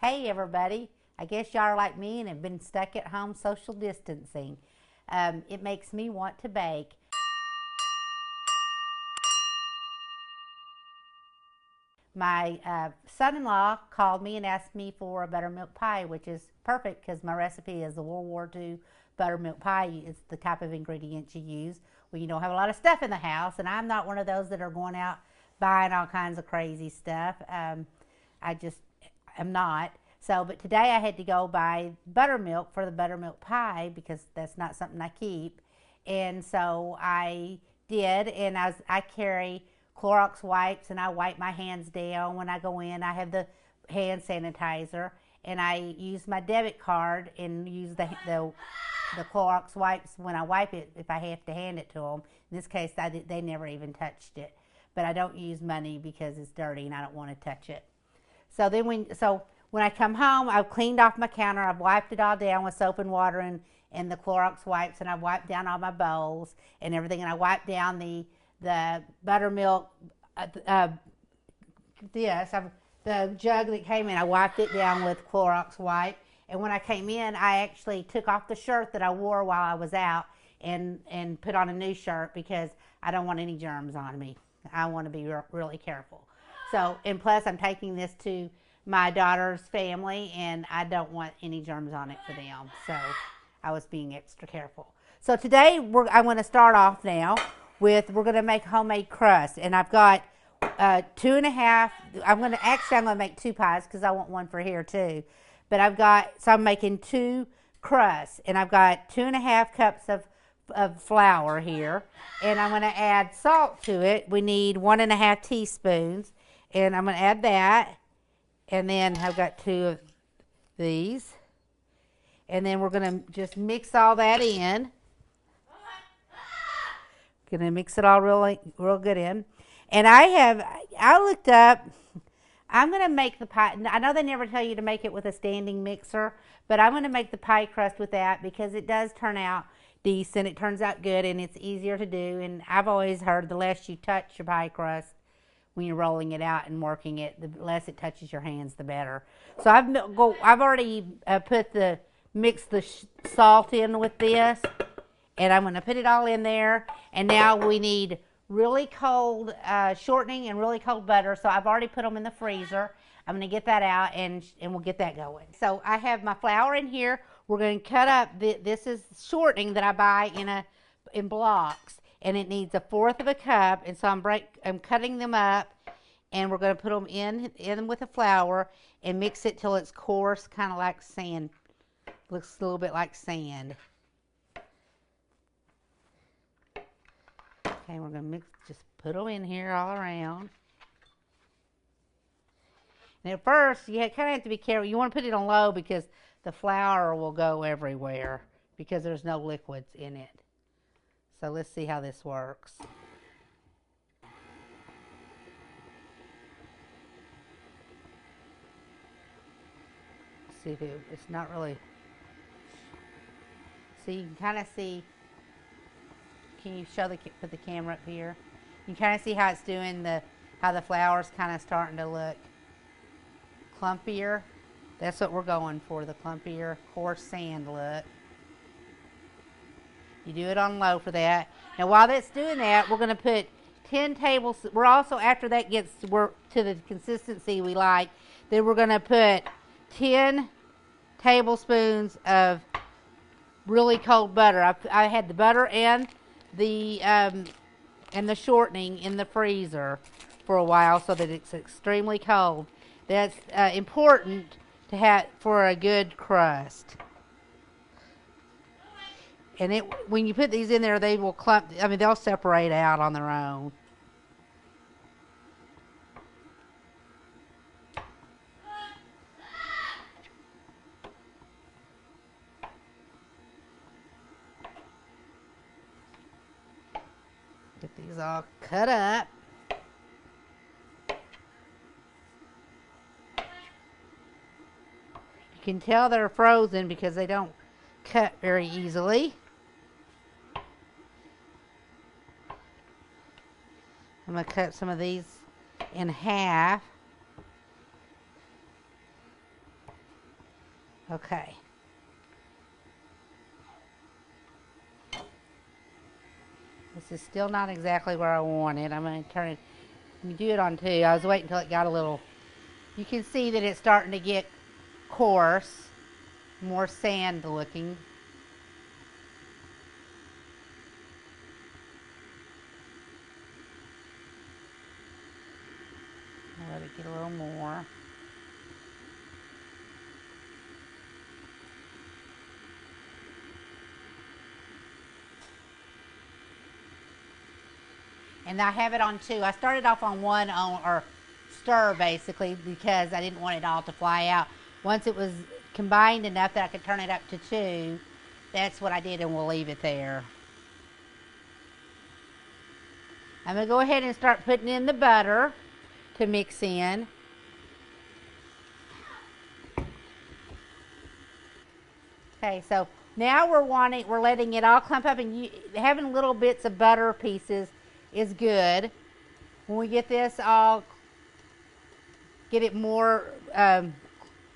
Hey everybody, I guess y'all are like me and have been stuck at home social distancing. It makes me want to bake. My son-in-law called me and asked me for a buttermilk pie, which is perfect because my recipe is the World War II buttermilk pie. It's the type of ingredients you use when you don't have a lot of stuff in the house, and I'm not one of those that are going out buying all kinds of crazy stuff. I just am not. So, but today I had to go buy buttermilk for the buttermilk pie because that's not something I keep. And so I did, and I carry Clorox wipes, and I wipe my hands down when I go in. I have the hand sanitizer, and I use my debit card and use the Clorox wipes when I wipe it if I have to hand it to them. In this case, they never even touched it. But I don't use money because it's dirty and I don't want to touch it. So then when I come home, I've cleaned off my counter. I've wiped it all down with soap and water and the Clorox wipes, and I've wiped down all my bowls and everything. And I wiped down the buttermilk, the jug that came in. I wiped it down with Clorox wipe. And when I came in, I actually took off the shirt that I wore while I was out and put on a new shirt because I don't want any germs on me. I want to be really careful. So, and plus I'm taking this to my daughter's family, and I don't want any germs on it for them. So I was being extra careful. So today I want to start off now with, we're going to make homemade crust. And I've got 2.5, I'm going to make 2 pies because I want one for here too. But I'm making 2 crusts, and I've got 2.5 cups of flour here. And I'm going to add salt to it. We need 1.5 teaspoons. And I'm going to add that. And then I've got 2 of these. And then we're going to just mix all that in. Going to mix it all real good in. And I looked up, I'm going to make the pie. I know they never tell you to make it with a standing mixer, but I'm going to make the pie crust with that because it does turn out decent. It turns out good, and it's easier to do. And I've always heard the less you touch your pie crust when you're rolling it out and working it, the less it touches your hands, the better. So I've already mixed the salt in with this, and I'm going to put it all in there. And now we need really cold shortening and really cold butter. So I've already put them in the freezer. I'm going to get that out, and we'll get that going. So I have my flour in here. We're going to cut up. This is shortening that I buy in blocks. And it needs 1/4 cup, and so I'm cutting them up, and we're going to put them in with the flour and mix it till it's coarse, kind of like sand. Looks a little bit like sand. Okay, we're going to just put them in here all around. And at first, you kind of have to be careful. You want to put it on low because the flour will go everywhere because there's no liquids in it. So let's see how this works. See if it's not really. So you can kind of see. Can you put the camera up here? You can kind of see how it's doing how the flour's kind of starting to look clumpier. That's what we're going for, the clumpier, coarse sand look. You do it on low for that. Now while that's doing that, we're going to put 10 tablespoons. We're also, after that gets to the consistency we like, then we're going to put 10 tablespoons of really cold butter. I had the butter and the shortening in the freezer for a while so that it's extremely cold. That's important to have for a good crust. And when you put these in there, they will clump. I mean, they'll separate out on their own. Get these all cut up. You can tell they're frozen because they don't cut very easily. I'm going to cut some of these in half. Okay. This is still not exactly where I want it. I'm going to turn it, you do it on 2. I was waiting until it got a little, you can see that it's starting to get coarse, more sand looking. I'll let it get a little more. And I have it on 2. I started off on 1 or stir basically because I didn't want it all to fly out. Once it was combined enough that I could turn it up to 2, that's what I did, and we'll leave it there. I'm going to go ahead and start putting in the butter to mix in. Okay, so now we're letting it all clump up, and having little bits of butter pieces is good. When we get this all, get it more,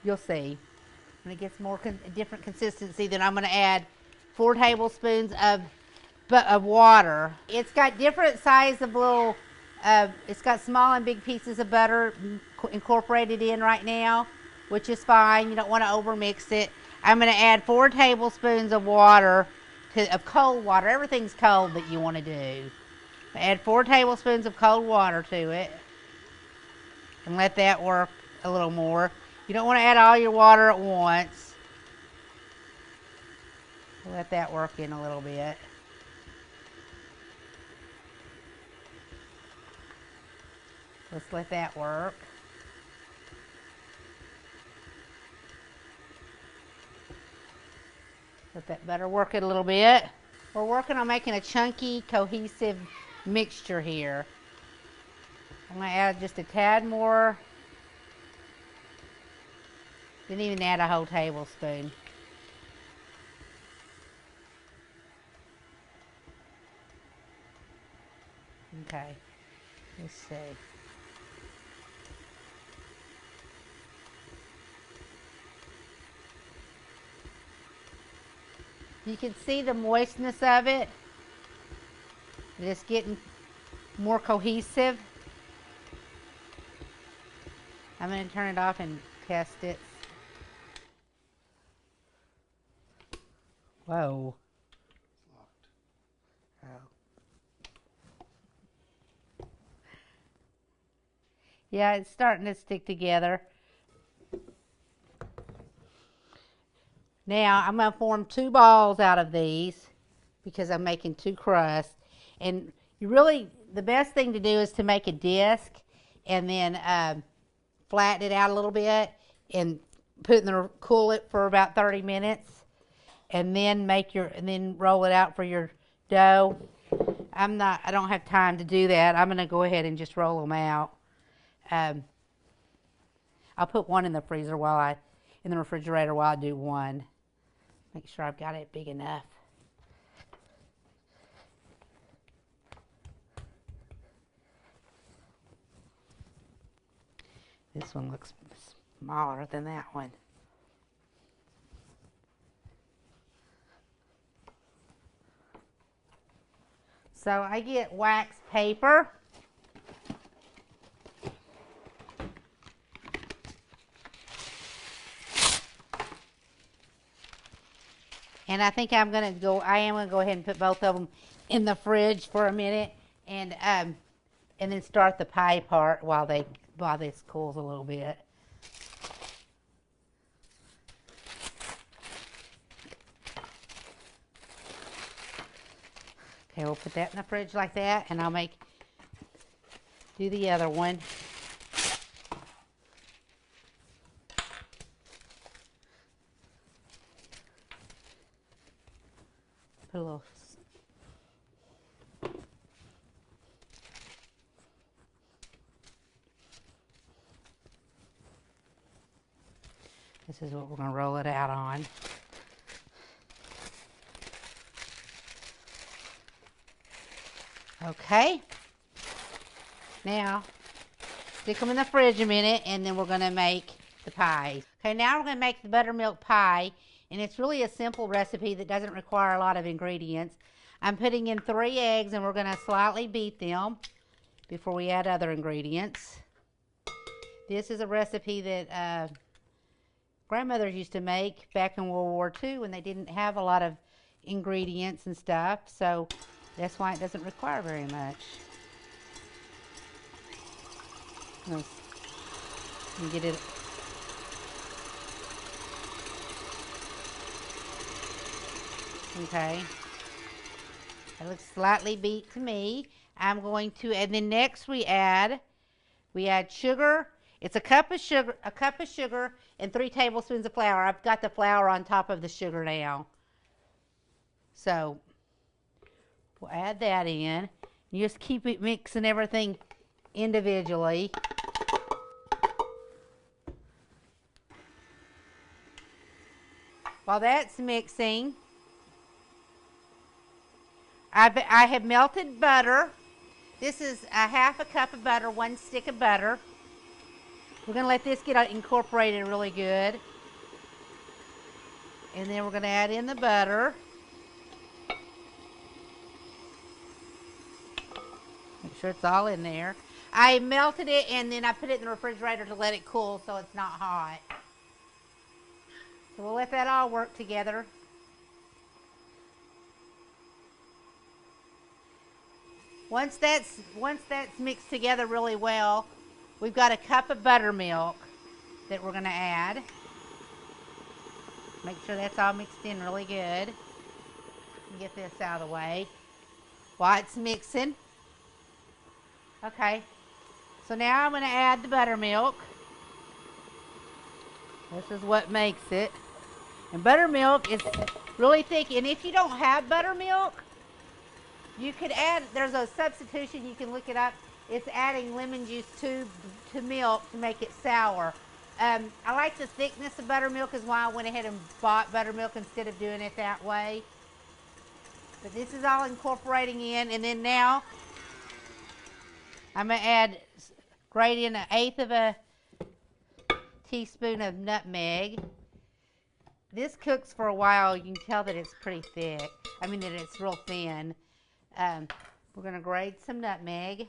you'll see. When it gets more different consistency, then I'm going to add 4 tablespoons of water. It's got different size of little, it's got small and big pieces of butter incorporated in right now, which is fine. You don't want to overmix it. I'm going to add 4 tablespoons of water, of cold water. Everything's cold that you want to do. Add 4 tablespoons of cold water to it and let that work a little more. You don't want to add all your water at once. Let that work in a little bit. Let's let that work. Let that butter work it a little bit. We're working on making a chunky, cohesive mixture here. I'm going to add just a tad more. Didn't even add a whole tablespoon. Okay, let's see. You can see the moistness of it. It's getting more cohesive. I'm going to turn it off and test it. Whoa. Oh. Yeah, it's starting to stick together. Now I'm going to form 2 balls out of these because I'm making 2 crusts. And you really, the best thing to do is to make a disc and then flatten it out a little bit and cool it for about 30 minutes, and then roll it out for your dough. I don't have time to do that. I'm going to go ahead and just roll them out. I'll put one in the freezer in the refrigerator while I do one. Make sure I've got it big enough. This one looks smaller than that one. So I get wax paper. And I think I am going to go ahead and put both of them in the fridge for a minute, and then start the pie part while this cools a little bit. Okay, we'll put that in the fridge like that, and I'll do the other one. Put a little. This is what we're going to roll it out on. Okay. Now, stick them in the fridge a minute, and then we're going to make the pies. Okay, now we're going to make the buttermilk pie, and it's really a simple recipe that doesn't require a lot of ingredients. I'm putting in 3 eggs, and we're going to slightly beat them before we add other ingredients. This is a recipe that grandmothers used to make back in World War II when they didn't have a lot of ingredients and stuff, so that's why it doesn't require very much. Let me get it. Okay. It looks slightly beat to me. I'm going to, and then next we add sugar. It's a cup of sugar and 3 tablespoons of flour. I've got the flour on top of the sugar now. So we'll add that in. You just keep it mixing everything individually. While that's mixing, I have melted butter. This is a half a cup of butter, 1 stick of butter. We're going to let this get incorporated really good. And then we're going to add in the butter. Make sure it's all in there. I melted it and then I put it in the refrigerator to let it cool so it's not hot. So we'll let that all work together. Once that's mixed together really well, we've got a cup of buttermilk that we're going to add. Make sure that's all mixed in really good. Get this out of the way while it's mixing. Okay, so now I'm going to add the buttermilk. This is what makes it. And buttermilk is really thick, and if you don't have buttermilk, you could add, there's a substitution, you can look it up. It's adding lemon juice to milk to make it sour. I like the thickness of buttermilk, is why I went ahead and bought buttermilk instead of doing it that way. But this is all incorporating in, and then now I'm going to add, grate in 1/8 of a teaspoon of nutmeg. This cooks for a while. You can tell that it's pretty thick. I mean that it's real thin. We're going to grate some nutmeg.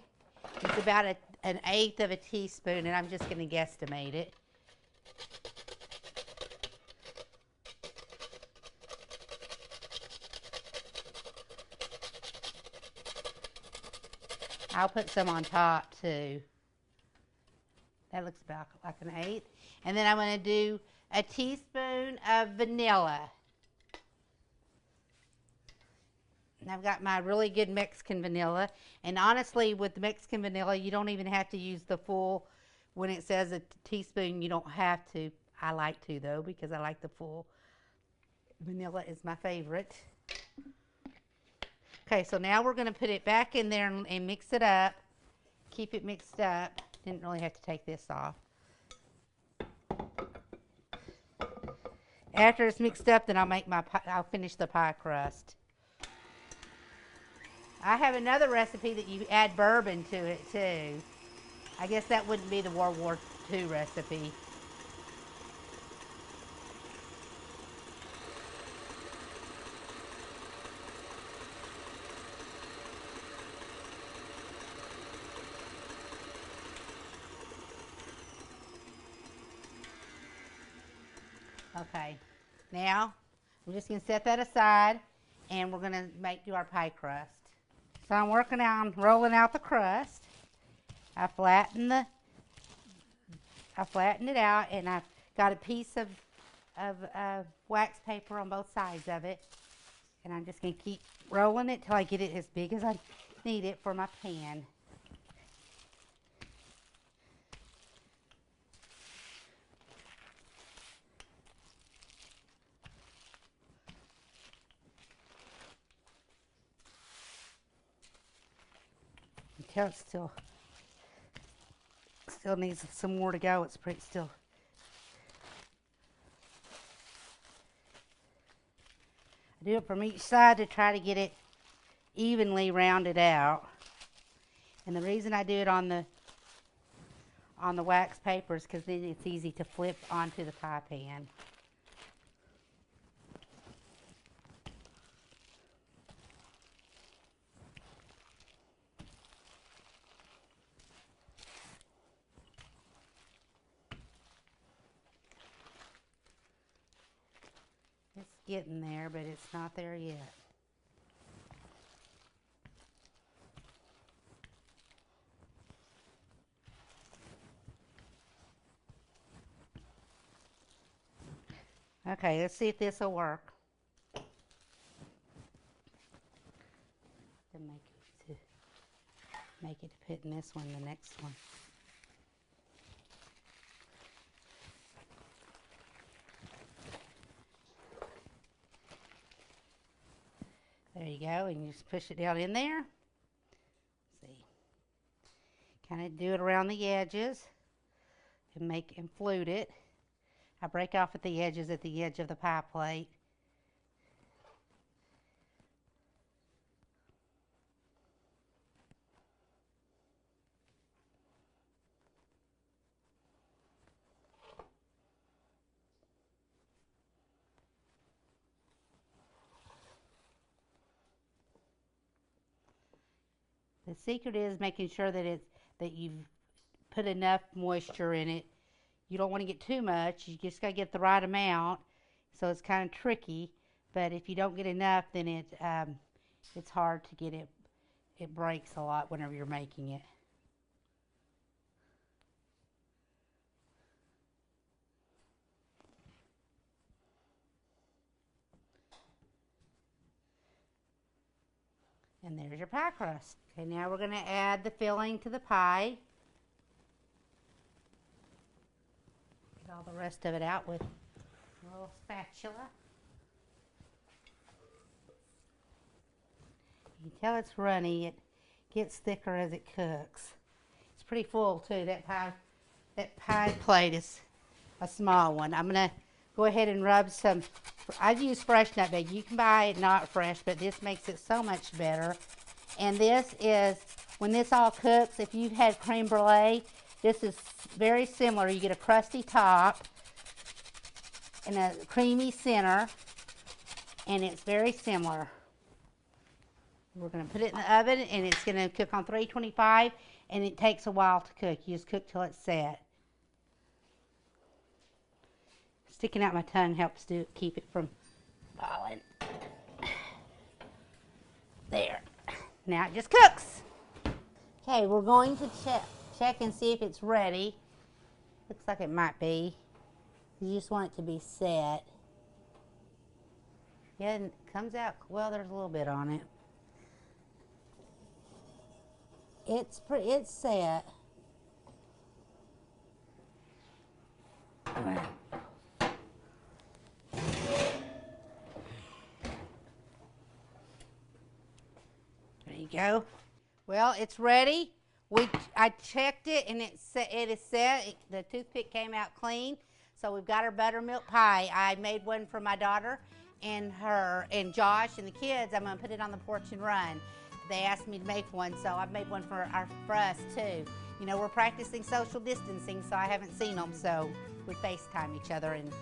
It's about 1/8 of a teaspoon, and I'm just going to guesstimate it. I'll put some on top too. That looks about like 1/8. And then I'm going to do a teaspoon of vanilla. And I've got my really good Mexican vanilla. And honestly, with the Mexican vanilla, you don't even have to use the full, when it says a teaspoon, you don't have to. I like to though, because I like the full. Vanilla is my favorite. Okay, so now we're going to put it back in there and mix it up. Keep it mixed up. Didn't really have to take this off. After it's mixed up, then I'll finish the pie crust. I have another recipe that you add bourbon to it too. I guess that wouldn't be the World War II recipe. Okay, now I'm just going to set that aside, and we're going to do our pie crust. So I'm working on rolling out the crust. I flattened it out, and I've got a piece of wax paper on both sides of it, and I'm just going to keep rolling it till I get it as big as I need it for my pan. It still needs some more to go. It's pretty still. I do it from each side to try to get it evenly rounded out. And the reason I do it on on the wax papers because then it's easy to flip onto the pie pan. It's getting there, but it's not there yet. Okay, let's see if this will work. To make it to put in this one, the next one. There you go, and you just push it down in there. See, kind of do it around the edges and flute it. I break off at the edges at the edge of the pie plate. The secret is making sure that you've put enough moisture in it. You don't want to get too much. You just got to get the right amount. So it's kind of tricky. But if you don't get enough, then it's hard to get it. It breaks a lot whenever you're making it. And there's your pie crust. Okay, now we're going to add the filling to the pie. Get all the rest of it out with a little spatula. You can tell it's runny. It gets thicker as it cooks. It's pretty full too. That pie plate is a small one. I'm going to go ahead and rub some. I use fresh nutmeg. You can buy it not fresh, but this makes it so much better. And this is, when this all cooks, if you've had creme brulee, this is very similar. You get a crusty top and a creamy center, and it's very similar. We're going to put it in the oven, and it's going to cook on 325, and it takes a while to cook. You just cook till it's set. Sticking out my tongue helps to keep it from falling. There. Now it just cooks. Okay, we're going to check and see if it's ready. Looks like it might be. You just want it to be set. Yeah, and it comes out, well, there's a little bit on it. It's set. There you go. Well, it's ready. I checked it and it is set. The toothpick came out clean. So we've got our buttermilk pie. I made one for my daughter and Josh and the kids. I'm gonna put it on the porch and run. They asked me to make one, so I made one for us too. You know, we're practicing social distancing, so I haven't seen them, so we FaceTime each other, and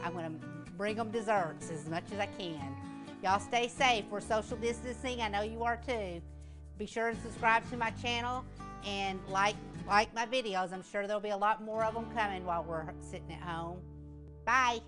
I'm gonna bring them desserts as much as I can. Y'all stay safe. We're social distancing. I know you are too. Be sure to subscribe to my channel and like my videos. I'm sure there'll be a lot more of them coming while we're sitting at home. Bye.